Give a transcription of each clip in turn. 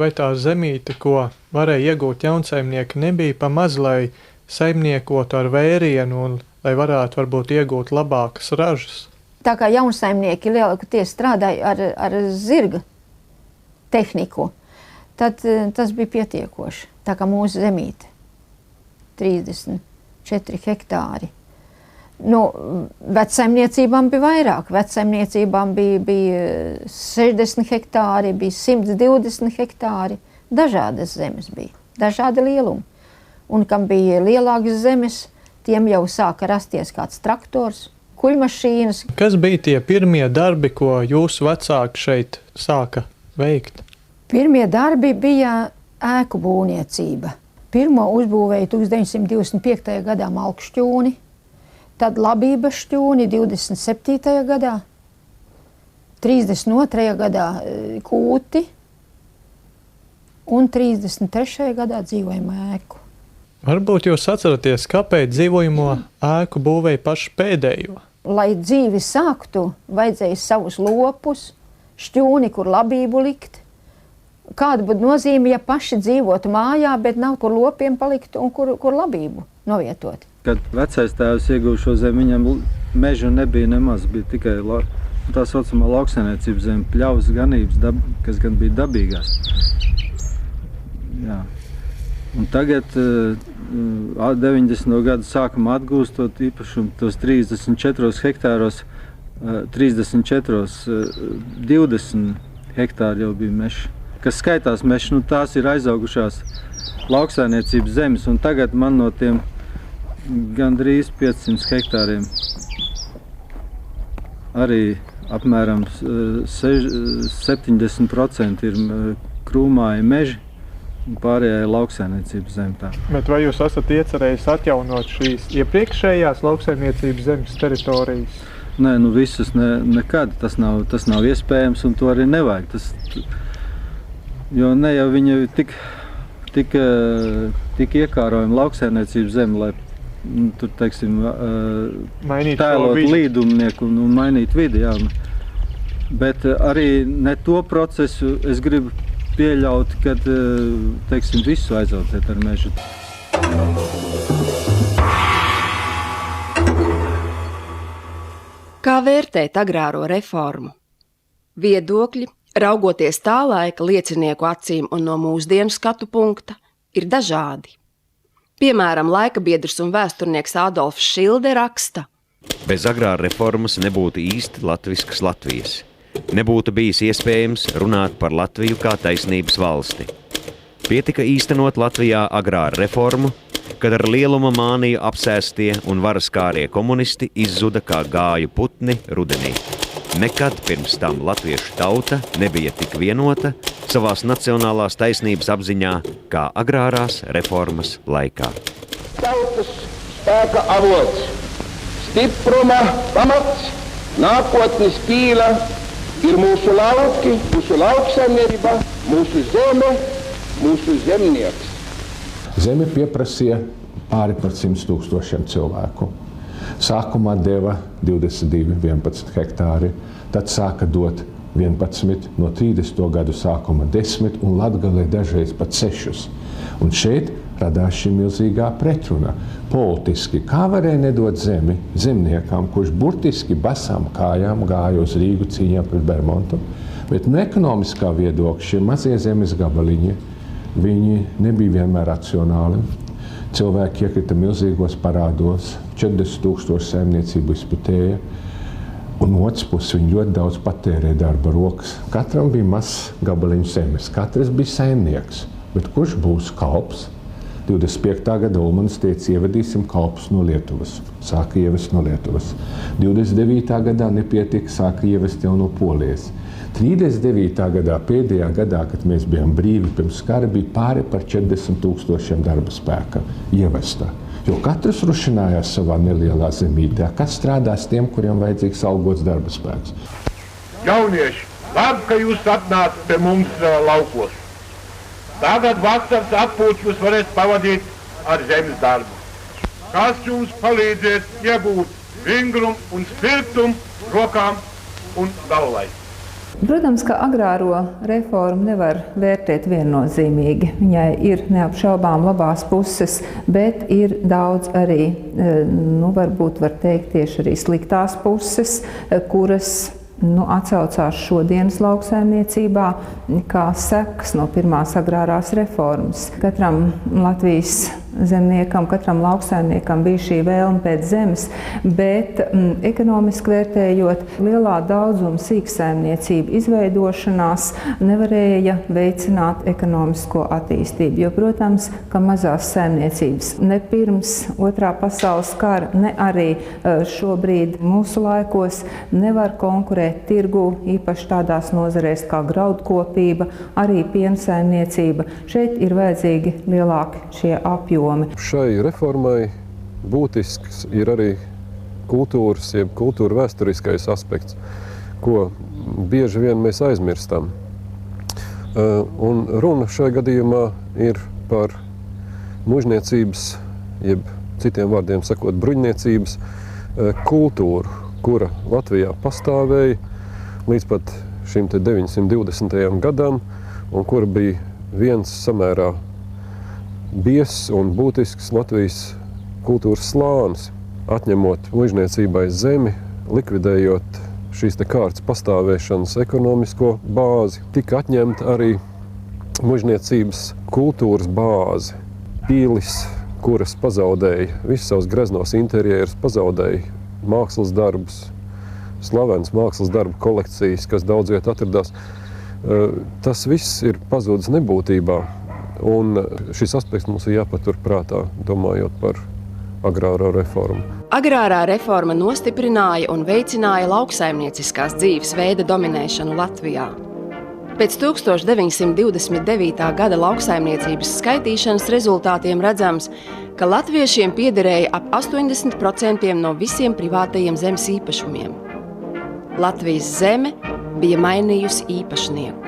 vai tā zemīte, ko varēja iegūt jaunsaimnieki, nebija pa maz, lai saimniekotu ar vērienu un lai varētu varbūt iegūt labākas ražas? Tā kā jaunsaimnieki lielākoties strādāja ar zirga tehniku, tad tas bija pietiekoši. Tā kā mūsu zemīte, 34 hektāri. Vecsaimniecībām bija vairāk. Vecsaimniecībām bija 60 hektāri, bija 120 hektāri. Dažādas zemes bija, dažādi lielumi. Un kam bija lielākas zemes, tiem jau sāka rasties kāds traktors, kuļmašīnas. Kas bija tie pirmie darbi, ko jūsu vecāki šeit sāka veikt? Pirmie darbi bija ēku būvniecība. Pirmo uzbūvēja 1925. gadā Malku šķūni, tad Labības šķūni 27. gadā, 32. gadā Kūti un 33. gadā dzīvojamo ēku. Varbūt jūs atceraties, kāpēc dzīvojamo ēku būvēja pašu pēdējo? Lai dzīvi sāktu, vajadzēja savus lopus, šķūni, kur labību likt. Kāda būtu nozīme, ja paši dzīvotu mājā, bet nav kur lopiem palikt un kur labību novietot? Kad vecais tēvs ieguva šo zemi, viņam meža nebija nemaz, bija tikai tā saucamā lauksaimniecības zeme, pļavas, ganības, kas gan bija dabīgās. Jā. Un tagad 90. gadu sākumā atgūstot īpašumu tos 34 hektāros, 20 hektāri jau bija meža. Kas skaitās mežs, tās ir aizaugušās lauksaimniecības zemes, un tagad man no tiem gandrīz 500 hektāriem arī apmēram 70% ir krūmāji meži un pārējā lauksaimniecības zeme. Bet vai jūs esat iecerējis atjaunot šīs iepriekšējās lauksaimniecības zemes teritorijas? Nē, visas nekad. Tas nav iespējams un to arī nevajag. Jo ne jau viņa ir tik iekārojama lauksaimniecības zeme, lai tur, teiksim, tēlot līdumnieku un mainīt vidi. Jā. Bet arī ne to procesu es gribu pieļaut, kad, teiksim, visu aizaudzēt ar mežu. Kā vērtēt agrāro reformu? Viedokļi, raugoties tā laika liecinieku acīm un no mūsdienu skatu punkta, ir dažādi. Piemēram, laikabiedrs un vēsturnieks Adolfs Šilde raksta: Bez agrāra reformas nebūtu īsti latviskas Latvijas. Nebūtu bijis iespējams runāt par Latviju kā taisnības valsti. Pietika īstenot Latvijā agrāra reformu, kad ar lieluma māniju apsēstie un varas kārie komunisti izzuda kā gāju putni rudenī. Nekad pirms tam latviešu tauta nebija tik vienota savās nacionālās taisnības apziņā kā agrārās reformas laikā. Tautas spēka avots, stipruma pamats, nākotnes pīla ir mūsu lauki, mūsu lauksaimniecība, mūsu zeme, mūsu zemnieks. Zeme pieprasīja pāri par 100 000 cilvēku. Sākumā deva 11 hektāri, tad sāka dot 11, no 30. gadu sākuma 10 un Latgalē dažreiz pat 6. Un šeit radās šī milzīgā pretruna. Politiski, kā varēja nedot zemi zemniekam, kurš burtiski basām kājām gāja uz Rīgu cīņā pret Bermontu, bet no ekonomiskā viedokļa šie mazie zemes gabaliņi, viņi nebija vienmēr racionāli. Cilvēki iekrita milzīgos parādos, 40 000 saimniecību izputēja, un otrs puses viņi ļoti daudz patērēja darba rokas. Katram bija mazs gabaliņš zemes, katrs bija saimnieks, bet kurš būs kalps? 25. gada Ulmanis teica, ievedīsim kalpus no Lietuvas, sāka ievest no Lietuvas. 29. gadā nepietika, sāka ievest jau no Polijas. 39. gadā, pēdējā gadā, kad mēs bijām brīvi pirms kara, bija pāri par 40 000 darba spēka ievestā. Jo katrs rušinājās savā nelielā zemītē, kas strādās tiem, kuriem vajadzīgs algots darba spēks. Jaunieši, labi, ka jūs atnācat pie mums laukos. Tagad vasaras atpūtu jūs varēs pavadīt ar zemes darbu. Kas jums palīdzēs iegūt vingrumu un spirtumu rokām un galvai. Protams, ka agrāro reformu nevar vērtēt viennozīmīgi. Viņai ir neapšaubām labās puses, bet ir daudz arī, varbūt var teikt tieši arī sliktās puses, kuras atsaucās šodienas lauksaimniecībā kā sekas no pirmās agrārās reformas. Katram Latvijas zemniekam, katram lauksaimniekam bija šī vēlme pēc zemes, bet ekonomiski vērtējot, lielā daudzuma sīksaimniecību izveidošanās nevarēja veicināt ekonomisko attīstību, jo, protams, ka mazās saimniecības ne pirms Otrā pasaules kara, ne arī šobrīd mūsu laikos nevar konkurēt tirgu, īpaši tādās nozarēs kā graudkopība, arī piensaimniecība. Šeit ir vajadzīgi lielāki šie apjomi. Šai reformai būtisks ir arī kultūras, jeb kultūra vēsturiskais aspekts, ko bieži vien mēs aizmirstam. Un runa šajā gadījumā ir par mužniecības, jeb citiem vārdiem sakot, bruņniecības kultūru, kura Latvijā pastāvēja līdz pat šim 920. gadam, un kura bija viens samērā biezs un būtisks Latvijas kultūras slānis, atņemot mužniecībai zemi, likvidējot šīs kārtas pastāvēšanas ekonomisko bāzi. Tika atņemta arī mužniecības kultūras bāzi. Pīlis, kuras pazaudēja visus savus greznos interjerus, pazaudēja mākslas darbus, slavenas mākslas darbu kolekcijas, kas daudz viet atradās. Tas viss ir pazudis nebūtībā. Un šis aspekts mums ir jāpatur prātā, domājot par agrāro reformu. Agrārā reforma nostiprināja un veicināja lauksaimnieciskās dzīves veida dominēšanu Latvijā. Pēc 1929. gada lauksaimniecības skaitīšanas rezultātiem redzams, ka latviešiem piederēja ap 80% no visiem privātajiem zemes īpašumiem. Latvijas zeme bija mainījusi īpašnieku.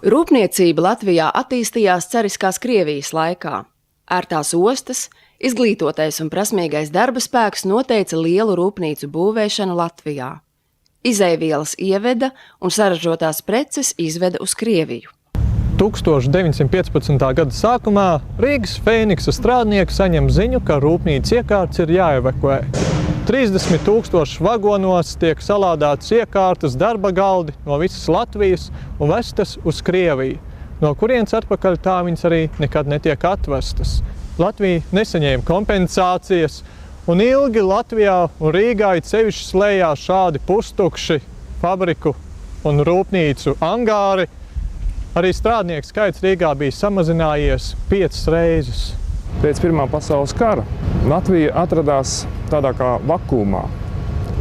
Rūpniecība Latvijā attīstījās cariskās Krievijas laikā. Ērtās ostas, izglītotais un prasmīgais darba spēks noteica lielu rūpnīcu būvēšanu Latvijā. Izeivielas ieveda un saražotās preces izveda uz Krieviju. 1915. gada sākumā Rīgas Fēniksa strādnieki saņem ziņu, ka rūpnīcas iekārtas ir jāevakuē. 30 000 vagonos tiek salādētas iekārtas, darba galdi no visas Latvijas un vestas uz Krieviju, no kurienes atpakaļ tā viņas arī nekad netiek atvestas. Latvija nesaņēma kompensācijas, un ilgi Latvijā un Rīgā it sevišķi slējās šādi pustukši fabriku un rūpnīcu angāri. Arī strādnieku skaits Rīgā bija samazinājies 5 reizes. Pēc Pirmā pasaules kara Latvija atradās tādā kā vakumā,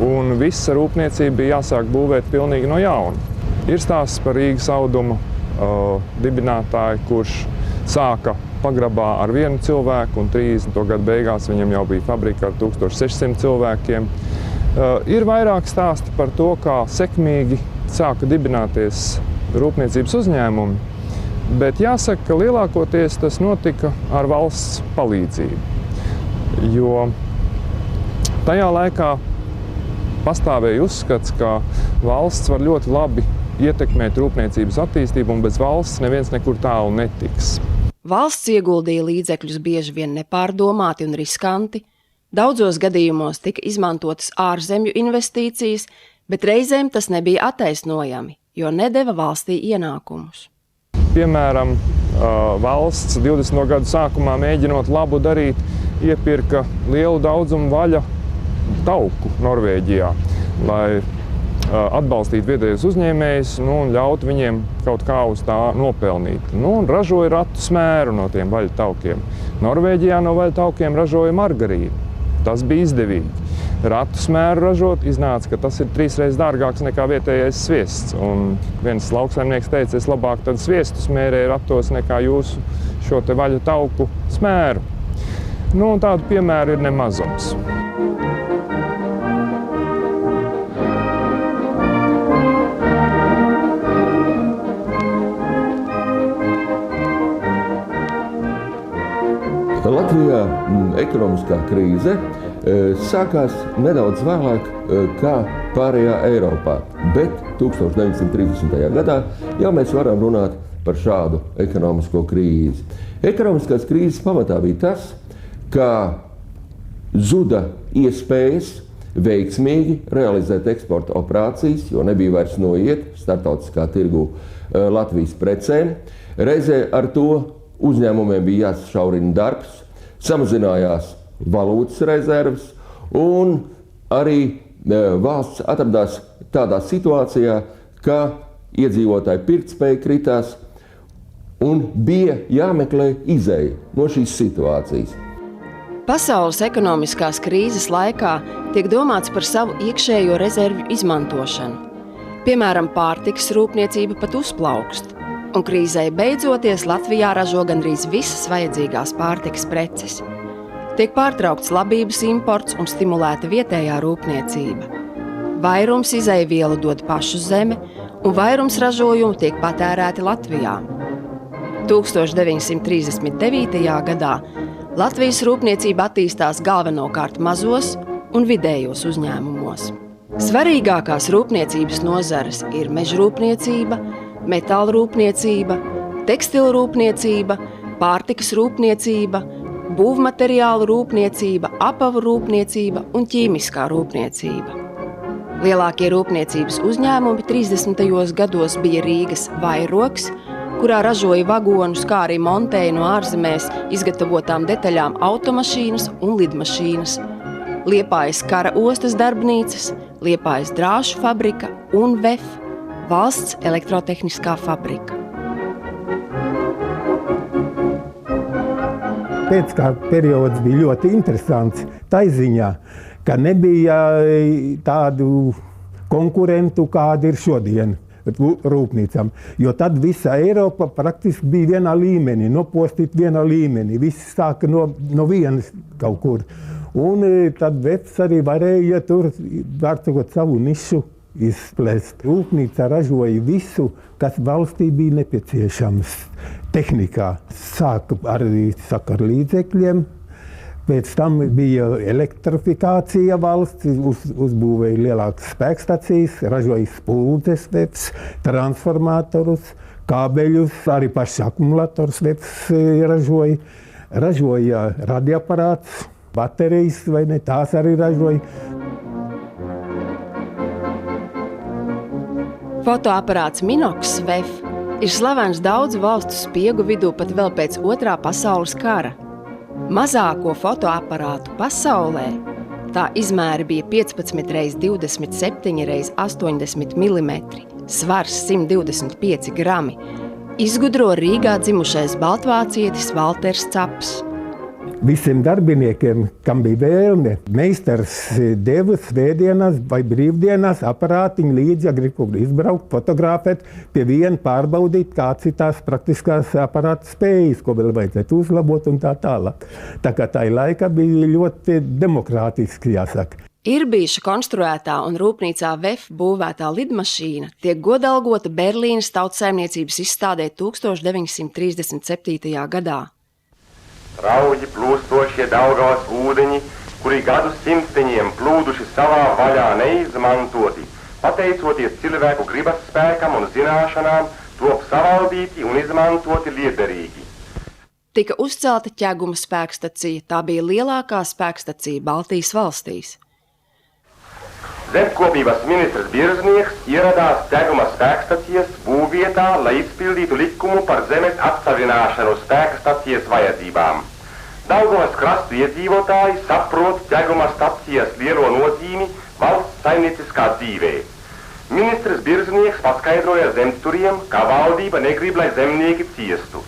un visa rūpniecība bija jāsāk būvēt pilnīgi no jauna. Ir stāsts par Rīgas auduma dibinātāju, kurš sāka pagrabā ar vienu cilvēku, un 30. gadu beigās viņam jau bija fabrika ar 1600 cilvēkiem. Ir vairāk stāsti par to, kā sekmīgi sāka dibināties rūpniecības uzņēmumi, bet jāsaka, ka lielākoties tas notika ar valsts palīdzību, jo tajā laikā pastāvēja uzskats, ka valsts var ļoti labi ietekmēt rūpniecības attīstību, un bez valsts neviens nekur tālu netiks. Valsts ieguldīja līdzekļus bieži vien nepārdomāti un riskanti. Daudzos gadījumos tika izmantotas ārzemju investīcijas, bet reizēm tas nebija attaisnojami, jo nedeva valstī ienākumus. Piemēram, valsts 20. gadu sākumā mēģinot labu darīt, iepirka lielu daudzumu vaļa tauku Norvēģijā, lai atbalstītu vietējos uzņēmējus un ļautu viņiem kaut kā uz tā nopelnīt. Un ražoja ratu smēru no tiem vaļa taukiem. Norvēģijā no vaļa taukiem ražoja margarīnu. Tas bija izdevīgi. Ratu smēru ražot iznāca, ka tas ir 3 reizes dārgāks nekā vietējais sviests. Un viens lauksaimnieks teica, es labāk tad sviestu smērēju ratos nekā jūsu šo te vaļa tauku smēru. Un tādu piemēru ir nemazums. Latvijā ekonomiskā krīze sākās nedaudz vēlāk kā pārējā Eiropā, bet 1930. gadā jau mēs varam runāt par šādu ekonomisko krīzi. Ekonomiskās krīzes pamatā bija tas, ka zuda iespējas veiksmīgi realizēt eksporta operācijas, jo nebija vairs noiet starptautiskā tirgu Latvijas precēm. Reizē ar to uzņēmumiem bija jāsašaurina darbs, samazinājās valūtas rezerves un arī valsts atradās tādā situācijā, ka iedzīvotāju pirktspēja kritās un bija jāmeklē izeja no šīs situācijas. Pasaules ekonomiskās krīzes laikā tiek domāts par savu iekšējo rezervju izmantošanu. Piemēram, pārtikas rūpniecība pat uzplaukst, un krīzei beidzoties Latvijā ražo gandrīz visas vajadzīgās pārtikas preces. Tiek pārtraukts labības imports un stimulēta vietējā rūpniecība. Vairums izejvielu dod pašu zeme, un vairums ražojumu tiek patērēti Latvijā. 1939. gadā Latvijas rūpniecība attīstās galvenokārt mazos un vidējos uzņēmumos. Svarīgākās rūpniecības nozares ir mežrūpniecība, metālrūpniecība, tekstilrūpniecība, pārtikas rūpniecība, būvmateriālu rūpniecība, apavu rūpniecība un ķīmiskā rūpniecība. Lielākie rūpniecības uzņēmumi 30. gados bija Rīgas Vairoks, kurā ražoja vagonus, kā arī montēja no ārzemēs izgatavotām detaļām automašīnas un lidmašīnas, Liepājas kara ostas darbnīcas, Liepājas drāšu fabrika un VEF, valsts elektrotehniskā fabrika. Pēckara periods bija ļoti interesants tai ziņā, ka nebija tādu konkurentu, kādi ir šodien rūpnīcām, jo tad visa Eiropa praktiski bija vienā līmenī, nopostīt vienā līmenī, visi sāka no vienas kaut kur. Un tad VEFs arī varēja tur, vārdsakot, savu nišu izplēst. Rūpnīca ražoja visu, kas valstī bija nepieciešams tehnikā. Sāka arī ar līdzekļiem. Pēc tam bija elektrifikācija valsts, uzbūvēja lielākas spēkstacijas, ražoja spuldzes VEFs, transformatorus, kābeļus, arī pašs akumulators VEFs ražoja. Ražoja radioaparātus, baterijas, vai ne, tās arī ražoja. Fotoaparāts Minox VEF ir slavens daudzu valstu spiegu vidū pat vēl pēc Otrā pasaules kara. Mazāko fotoaparātu pasaulē tā izmēri bija 15 x 27 x 80 mm, svars 125 grami. Izgudro Rīgā dzimušais baltvācietis Valters Caps. Visiem darbiniekiem, kam bija vēlme, meistars deva svētdienās vai brīvdienās aparātiņu līdzi, ja grib kaut izbraukt, fotografēt, pie viena pārbaudīt, kāds ir tās praktiskās aparāta spējas, ko vēl vajadzētu uzlabot un tā tālāk. Tā kā tā laika bija ļoti demokrātiski, jāsaka. Irbīša konstruētā un rūpnīcā VEF būvētā lidmašīna tiek godalgota Berlīnes tautsaimniecības izstādē 1937. gadā. Rauji plūstošie Daugavas ūdeņi, kuri gadu simteņiem plūduši savā vaļā neizmantoti, pateicoties cilvēku gribas spēkam un zināšanām, top savaldīti un izmantoti liederīgi. Tika uzcelta Ķeguma spēkstacija, tā bija lielākā spēkstacija Baltijas valstīs. Zemkopības ministrs Birznieks ieradās Ķeguma spēkstacijas būvvietā, lai izpildītu likumu par zemes atsavināšanu spēkstacijas vajadzībām. Daugavas krastu iedzīvotāji saprot Ķeguma stacijas lielo nozīmi valsts saimnieciskā dzīvē. Ministrs Birznieks paskaidroja zemturiem, ka valdība negrib, lai zemnieki ciestu.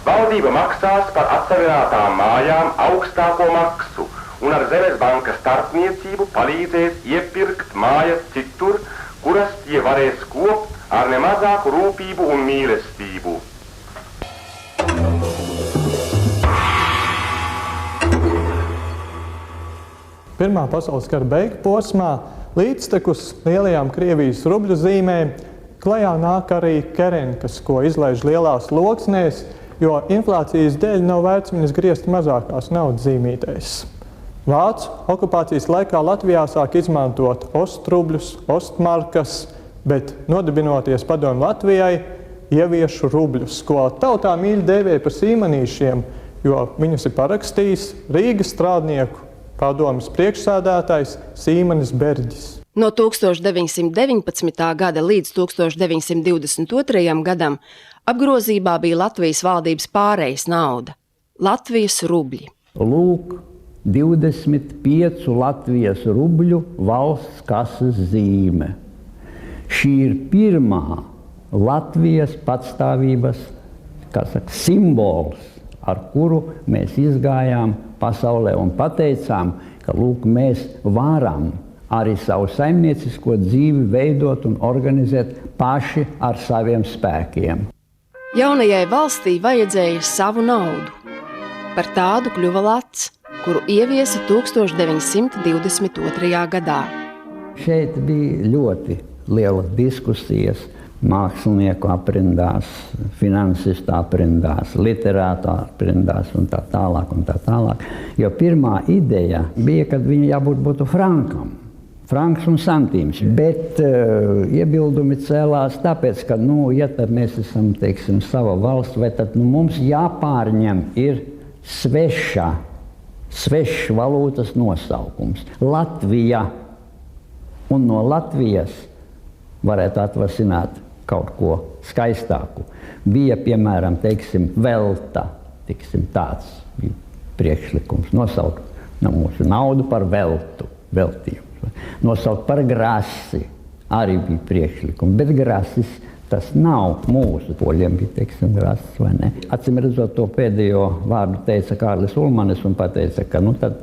Valdība maksās par atsavinātām mājām augstāko maksu un ar Zemes bankas starpniecību palīdzēs iepirkt mājas citur, kuras tie varēs kopt ar nemazāku rūpību un mīlestību. Pirmā pasaules kara beigu posmā līdztekus lielajām Krievijas rubļu zīmēm klajā nāk arī kerenkas, ko izlaiž lielās loksnēs, jo inflācijas dēļ nav vērts viņas griezt mazākās naudas zīmītēs. Vācu okupācijas laikā Latvijā sāk izmantot ostrubļus, ostmarkas, bet nodibinoties Padomju Latvijai, ieviešu rubļus, ko tautā mīļi dēvēja par sīmanīšiem, jo viņus ir parakstījis Rīgas strādnieku padomjas priekšsēdētājs Sīmanis Berģis. No 1919. gada līdz 1922. gadam apgrozībā bija Latvijas valdības pārejas nauda – Latvijas rubļi. Lūk, 25 Latvijas rubļu valsts kases zīme. Šī ir pirmā Latvijas patstāvības, simbols, ar kuru mēs izgājām pasaulē un pateicām, ka lūk, mēs varam arī savu saimniecisko dzīvi veidot un organizēt paši ar saviem spēkiem. Jaunajai valstī vajadzēja savu naudu. Par tādu kļuva lats, kuru ieviesa 1922. gadā. Šeit bija ļoti lielas diskusijas mākslinieku aprindās, finansistu aprindās, literātu aprindās un tā tālāk un tā tālāk. Jo pirmā ideja bija, ka viņa jābūt būtu frankam. Franks un santīms, bet iebildumi cēlās tāpēc, ka, ja tad mēs esam, teiksim, sava valsts, vai tad mums jāpārņem ir svešs valūtas nosaukums. Latvija, un no Latvijas varētu atvasināt kaut ko skaistāku. Bija, piemēram, teiksim, velta, tāds bija priekšlikums, nosaukt mūsu naudu par veltījumu. Nosaukt par grasi, arī bija priekšlikumi, bet grasis tas nav mūsu. Poļiem bija, teiksim, grasis, vai ne? Acīm redzot, to pēdējo vārdu teica Kārlis Ulmanis un pateica, ka, tad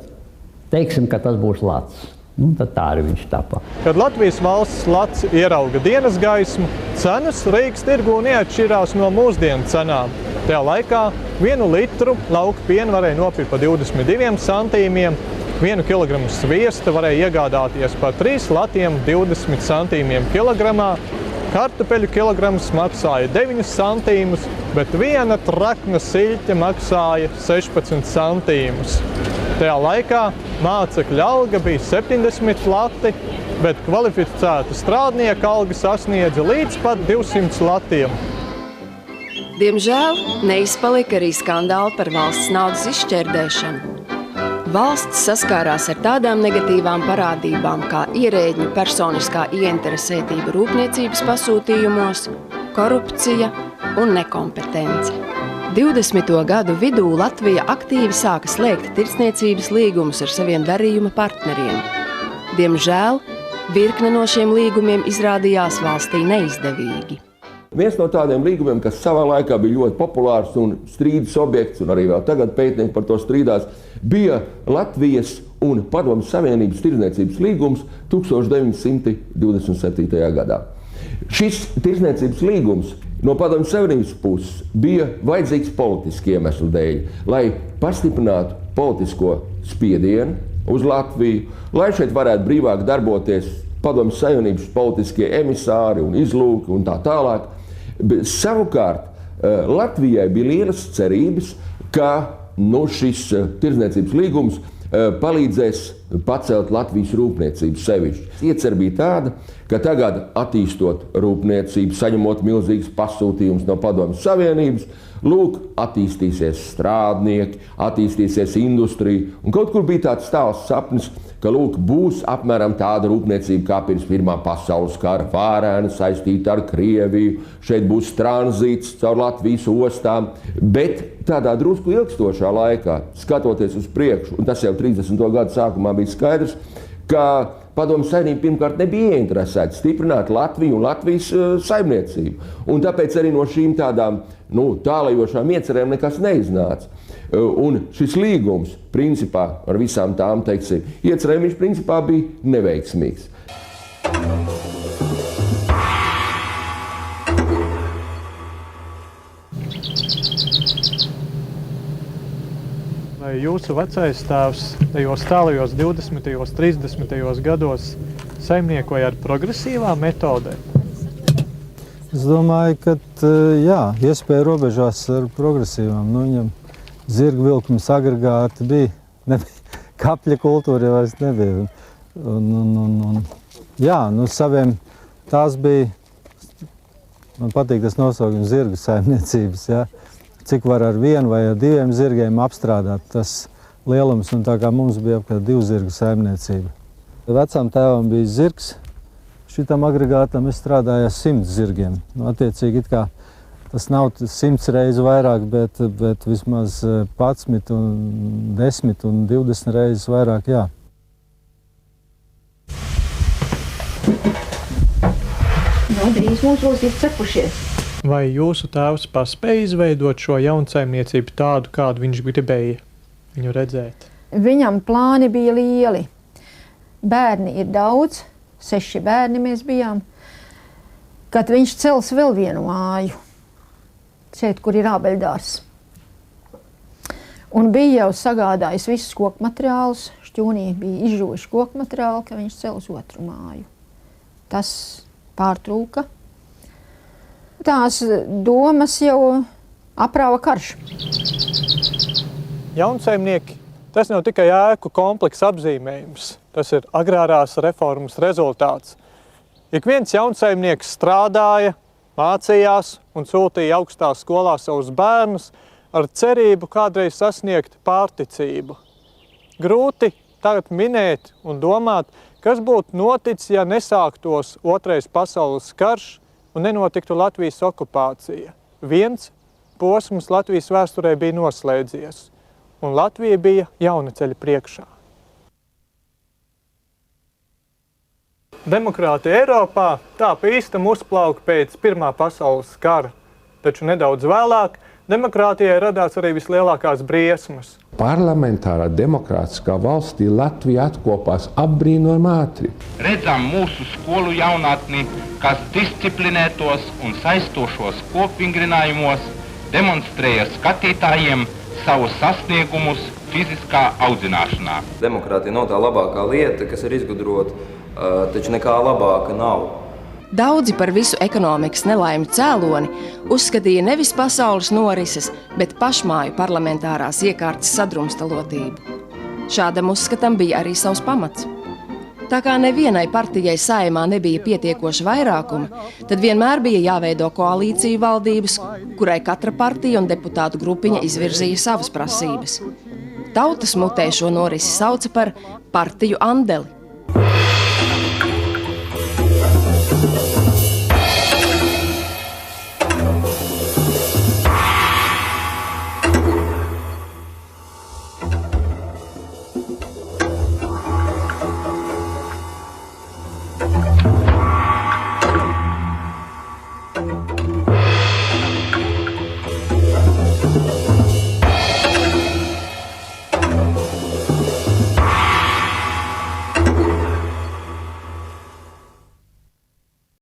teiksim, ka tas būs lats. Tad tā arī viņš tapa. Kad Latvijas valsts lats ierauga dienas gaismu, cenas Rīgas tirgū neatšķirās no mūsdienu cenām. Tajā laikā 1 litru lauka pienu varēja nopirkt par 22 centīmiem, 1 kilogramu sviesta varēja iegādāties par 3 latiem 20 centīmiem kilogramā, kartupeļu kilograms maksāja 9 centīmus, bet 1 trakna siļķe maksāja 16 centīmus. Tajā laikā mācekļa alga bija 70 lati, bet kvalificēta strādnieka alga sasniedza līdz pat 200 latiem. Diemžēl neizpalika arī skandāli par valsts naudas izšķērdēšanu. Valsts saskārās ar tādām negatīvām parādībām kā ierēdņu personiskā ieinteresētība rūpniecības pasūtījumos, korupcija un nekompetence. 20. gadu vidū Latvija aktīvi sāka slēgt tirdzniecības līgumus ar saviem darījuma partneriem. Diemžēl virkne no šiem līgumiem izrādījās valstī neizdevīgi. Viens no tādiem līgumiem, kas savā laikā bija ļoti populārs un strīdas objekts, un arī vēl tagad pētnieki par to strīdās, bija Latvijas un Padomju Savienības tirdzniecības līgums 1927. gadā. Šis tirdzniecības līgums no Padomju Savienības puses bija vajadzīgs politiski iemeslu dēļ, lai pastiprinātu politisko spiedienu uz Latviju, lai šeit varētu brīvāk darboties Padomju Savienības politiskie emisāri un izlūki un tā tālāk. Savukārt Latvijai bija lielas cerības, ka šis tirdzniecības līgums palīdzēs pacelt Latvijas rūpniecību sevišķi. Iecer bija tāda, ka tagad attīstot rūpniecību, saņemot milzīgas pasūtījumus no Padomju Savienības, attīstīsies strādnieki, attīstīsies industrija, un kaut kur bija tāds stāvs sapnis, ka būs apmēram tāda rūpniecība kā pirms Pirmā pasaules kara, vārēna saistīta ar Krieviju, šeit būs tranzīts caur Latvijas ostām, bet tādā drusku ilgstošā laikā, skatoties uz priekšu, un tas jau 30. gadu sākumā bija skaidrs, ka Padomju Savienība pirmkārt nebija ieinteresēta stiprināt Latviju un Latvijas saimniecību. Un tāpēc arī no šīm tādām tālajošām iecerēm nekas neiznāca. Un šis līgums, principā, ar visām tām, iecerēm, viņš principā bija neveiksmīgs. Vai jūsu vecais tēvs tajos tālajos 20. 30. gados saimniekoja ar progresīvām metodēm? Es domāju, ka jā, iespēja robežās ar progresīvām. Nu, viņam zirgu vilkums agregāti bija, kapļa kultūra jau vairs nebija. Jā, nu saviem tās bija, man patīk tas nosaukums zirgu saimniecības, jā. Cik var ar vienu vai ar diviem zirgiem apstrādāt tas lielums, un tā kā mums bija apkārt 2 zirgu saimniecība. Vecām tēvam bija zirgs. Šitam agregātam es strādāju 100 zirgiem. Nu, attiecīgi, it kā tas nav 100 reizi vairāk, bet vismaz 11 un 10 un 20 reizes vairāk, jā. Nu, drīz mums būs cepušies. Vai jūsu tēvs paspēja izveidot šo jaunsaimniecību tādu, kādu viņš gribēja viņu redzēt? Viņam plāni bija lieli. Bērni ir daudz. 6 bērni mēs bijām, kad viņš cels vēl vienu māju, šeit, kur ir ābeļdārs. Un bija jau sagādājis visus koku materiālus, šķūnī bija izžuvuši koku materiāli, ka viņš cels otru māju. Tas pārtrūka. Tās domas jau aprāva karš. Jaunsaimnieki, tas nav tikai ēku kompleksa apzīmējums. Tas ir agrārās reformas rezultāts. Ik viens jaunsaimnieks strādāja, mācījās un sūtīja augstā skolā savus bērnus ar cerību kādreiz sasniegt pārticību. Grūti tagad minēt un domāt, kas būtu noticis, ja nesāktos Otrais pasaules karš un nenotiktu Latvijas okupācija. Viens posms Latvijas vēsturē bija noslēdzies, un Latvija bija jauna ceļa priekšā. Demokrātija Eiropā tā pa īstam uzplauka pēc Pirmā pasaules kara, taču nedaudz vēlāk demokrātijai radās arī vislielākās briesmas. Parlamentārā demokrātiskā valstī Latvija atkopās apbrīnojami ātri. Redzam mūsu skolu jaunatni, kas disciplinētos un saistošos kopvingrinājumos demonstrēja skatītājiem savus sasniegumus fiziskā audzināšanā. Demokrātija nav tā labākā lieta, kas ir izgudrota, taču nekā labāka nav. Daudzi par visu ekonomikas nelaimi cēloni uzskatīja nevis pasaules norises, bet pašmāju parlamentārās iekārtas sadrumstalotību. Šādam uzskatam bija arī savs pamats. Tā kā nevienai partijai Saeimā nebija pietiekoša vairākuma, tad vienmēr bija jāveido koalīciju valdības, kurai katra partija un deputātu grupiņa izvirzīja savas prasības. Tautas mutē šo norisi sauca par partiju andeli.